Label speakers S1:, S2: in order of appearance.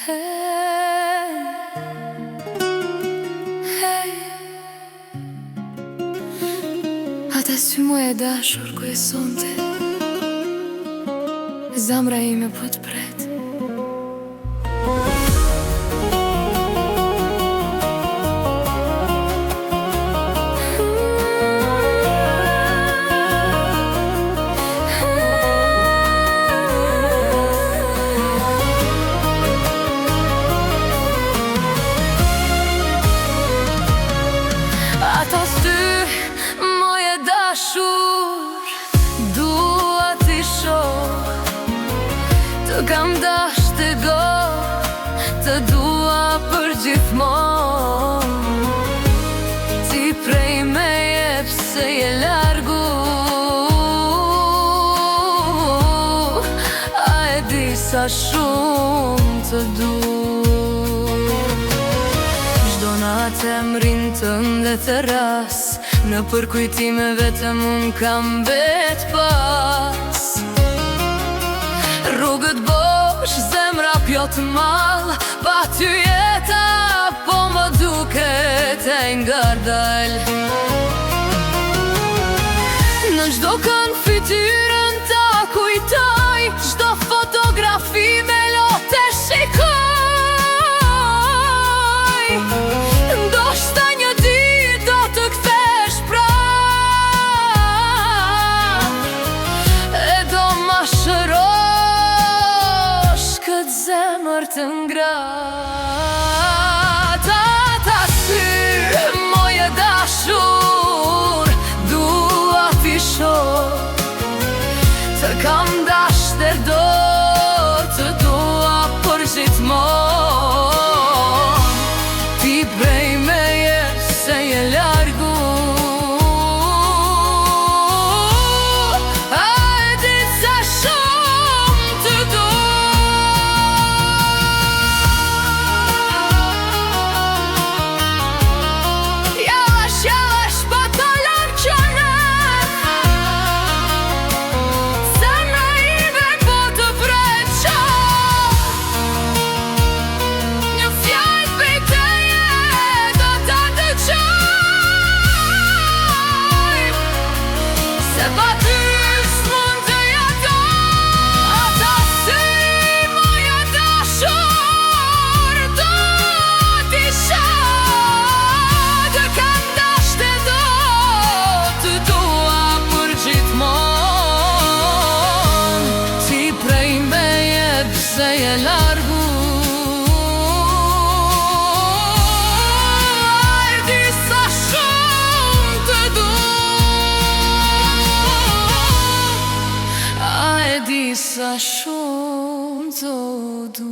S1: Hey, hey. Ata sy mu e dashur ku e sonte, zamra ime po të pret. Ata sy mu e dashur, dua t'i shoh, të kam dash të go, të dua për gjithmon. Ti prej me jep se je largu, a e di sa shumë të du. Çdo natë emrin tënde të ras, në përkujtime vetëm unë kam vet pas. Rrugët bosh, zemra pjot mall, pa ty jeta po më duket e ngardal. Në çdo kënd fytyrën ta kujtoj, çdo fotografi me lote shikoj. Ndoshta një ditë do të kthesh prap, e do ma shërosh këtë zemër të ngratë. Ata sy mu e dashur, dua t'i shoh, të kam dash derdor, të dua për gjithmon. Ti prej me jep se je largu, a e di sa shumë të du. Yavaş batalar canım, sana ime po të preqoj. Një fjallë prej teje do ta dëgjoj, se pa ty s'mund të jetoj. Ata sy mu e dashur, do t'i shoh, të kam dash të do, të dua për gjithmon. Ti prej me jep se je largu, a e di sa shumë të du, a e di sa shumë të du.